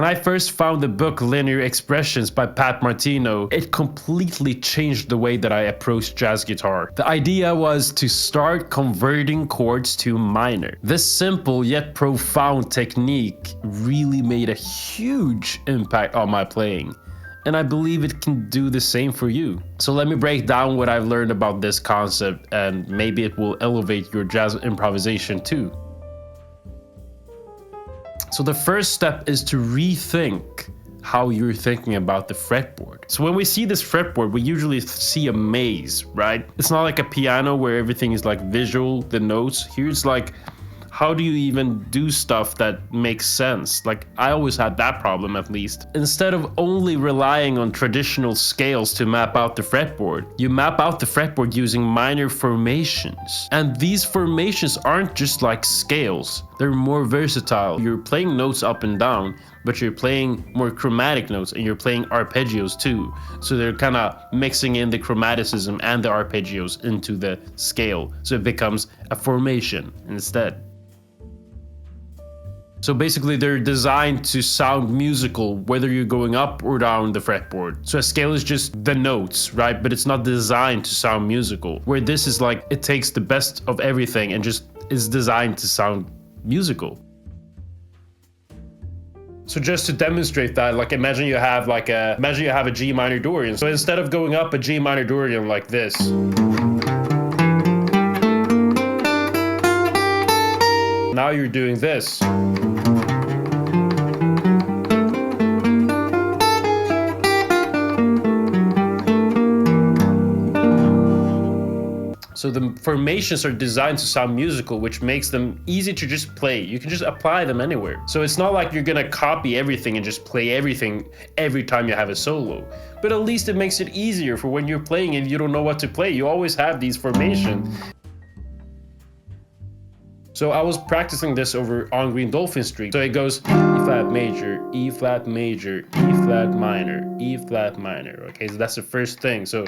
I first found the book Linear Expressions by Pat Martino, it completely changed the way that I approached jazz guitar. The idea was to start converting chords to minor. This simple yet profound technique really made a huge impact on my playing, and I believe it can do the same for you. So let me break down what I've learned about this concept, and maybe it will elevate your jazz improvisation too. So the first step is to rethink how you're thinking about the fretboard. So when we see this fretboard, we usually see a maze, right? It's not like a piano where everything is like visual, the notes. Here it's like, how do you even do stuff that makes sense? Like, I always had that problem, at least. Instead of only relying on traditional scales to map out the fretboard, you map out the fretboard using minor formations. And these formations aren't just like scales, they're more versatile. You're playing notes up and down, but you're playing more chromatic notes, and you're playing arpeggios too. So they're kind of mixing in the chromaticism and the arpeggios into the scale. So it becomes a formation instead. So basically they're designed to sound musical whether you're going up or down the fretboard. So a scale is just the notes, right? But it's not designed to sound musical. Where this is like, it takes the best of everything and just is designed to sound musical. So just to demonstrate that, like imagine you have a G minor Dorian. So instead of going up a G minor Dorian like this, now you're doing this. So the formations are designed to sound musical, which makes them easy to just play. You can just apply them anywhere. So it's not like you're gonna copy everything and just play everything every time you have a solo. But at least it makes it easier for when you're playing and you don't know what to play. You always have these formations. So I was practicing this over On Green Dolphin Street. So it goes E flat major, E flat major, E flat minor, E flat minor. Okay, so that's the first thing. So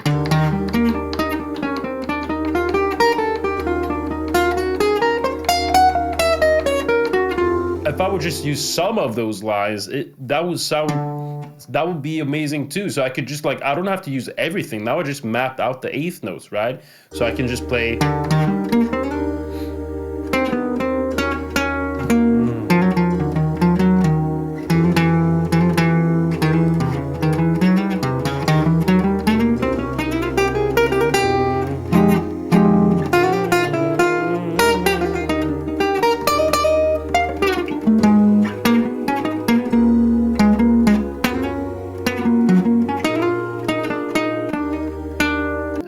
if I would just use some of those lines, that would be amazing too. So I could just like, I don't have to use everything. Now I just mapped out the eighth notes, right? So I can just play.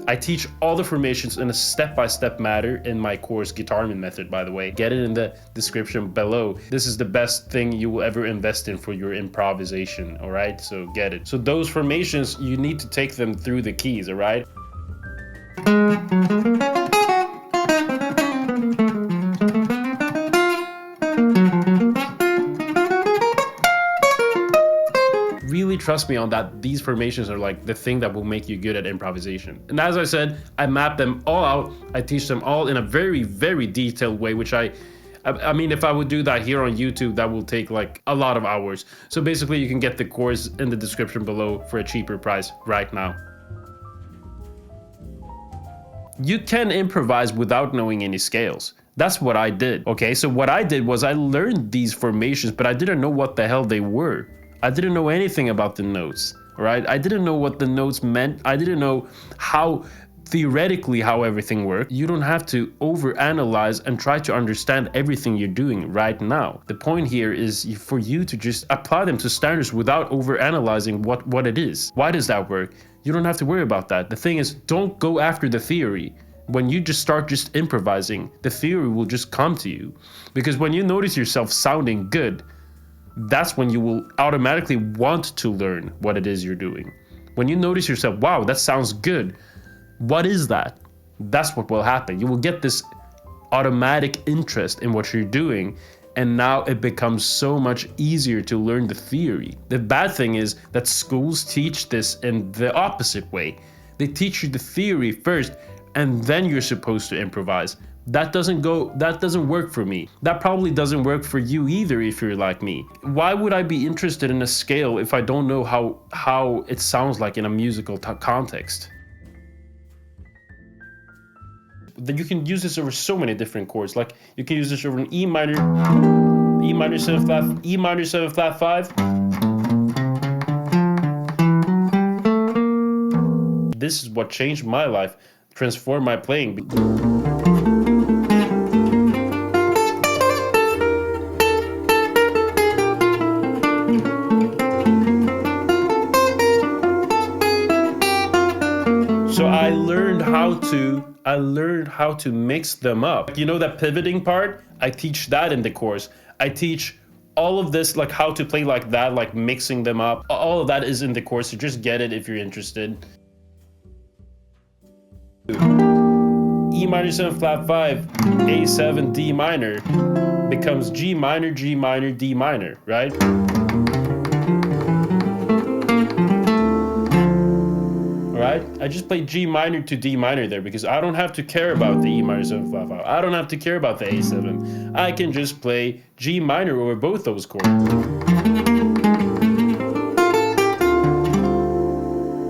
I teach all the formations in a step-by-step manner in my course GuitArmin Method, by the way. Get it in the description below. This is the best thing you will ever invest in for your improvisation, all right? So get it. So those formations, you need to take them through the keys, all right? Really trust me on that. These formations are like the thing that will make you good at improvisation. And as I said, I map them all out. I teach them all in a very, very detailed way, which I mean, if I would do that here on YouTube, that will take like a lot of hours. So basically you can get the course in the description below for a cheaper price right now. You can improvise without knowing any scales. That's what I did. Okay, so what I did was I learned these formations, but I didn't know what the hell they were. I didn't know anything about the notes, right? I didn't know what the notes meant. I didn't know how theoretically how everything worked. You don't have to overanalyze and try to understand everything you're doing right now. The point here is for you to just apply them to standards without overanalyzing what it is. Why does that work? You don't have to worry about that. The thing is, don't go after the theory. When you just start just improvising, the theory will just come to you. Because when you notice yourself sounding good, that's when you will automatically want to learn what it is you're doing. When you notice yourself, wow, that sounds good. What is that? That's what will happen. You will get this automatic interest in what you're doing, and now it becomes so much easier to learn the theory. The bad thing is that schools teach this in the opposite way. They teach you the theory first, and then you're supposed to improvise. That doesn't work for me. That probably doesn't work for you either if you're like me. Why would I be interested in a scale if I don't know how it sounds like in a musical context? That you can use this over so many different chords. Like you can use this over an E minor 7 flat, E minor 7 flat 5. This is what changed my life, transformed my playing. So I learned how to mix them up. You know that pivoting part? I teach that in the course. I teach all of this, like how to play like that, like mixing them up. All of that is in the course, so just get it if you're interested. E minor 7 flat 5, A7, D minor becomes G minor, G minor, D minor, right? Alright, I just played G minor to D minor there because I don't have to care about the E minor 7 flat 5. I don't have to care about the A7. I can just play G minor over both those chords. I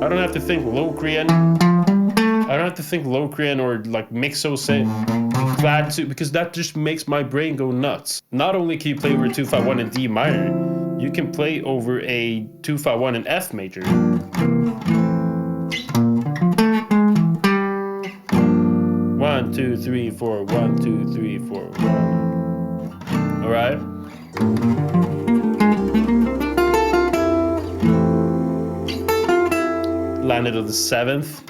don't have to think Locrian. I don't have to think Locrian or like Mixo say flat 2 because that just makes my brain go nuts. Not only can you play over 2-5-1 in D minor, you can play over a 2-5-1 in F major. 1, 2, 3, 4, 1, 2, 3, 4, 1. All right. Landed on the 7th.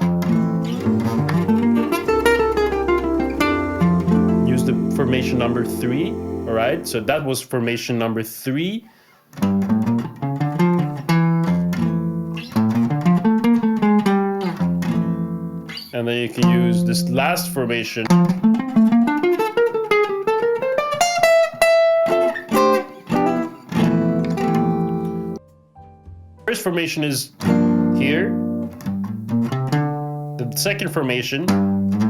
Use the formation number 3. All right. So that was formation number 3. And then you can use this last formation. First formation is here. The second formation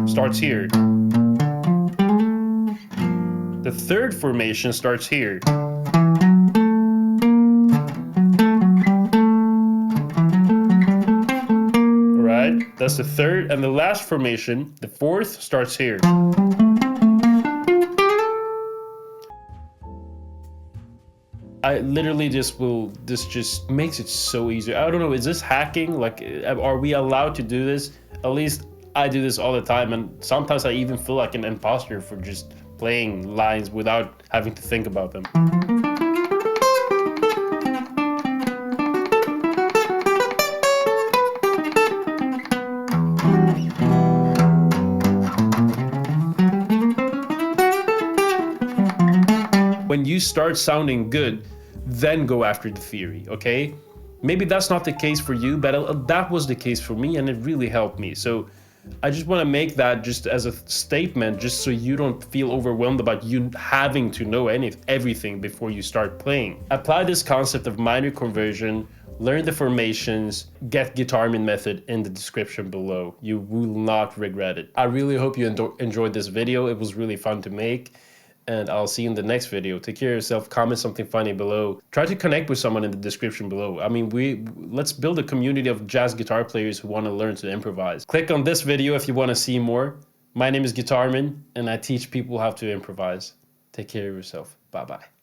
starts here. The third formation starts here. That's the third, and the last formation, the fourth, starts here. I literally this just makes it so easy. I don't know, is this hacking? Like, are we allowed to do this? At least I do this all the time, and sometimes I even feel like an imposter for just playing lines without having to think about them. When you start sounding good, then go after the theory, okay? Maybe that's not the case for you, but that was the case for me, and it really helped me. So I just want to make that just as a statement, just so you don't feel overwhelmed about you having to know everything before you start playing. Apply this concept of minor conversion, learn the formations, get GuitArmin Method in the description below. You will not regret it. I really hope you enjoyed this video. It was really fun to make. And I'll see you in the next video. Take care of yourself. Comment something funny below. Try to connect with someone in the description below. I mean, let's build a community of jazz guitar players who want to learn to improvise. Click on this video if you want to see more. My name is GuitArmin, and I teach people how to improvise. Take care of yourself. Bye-bye.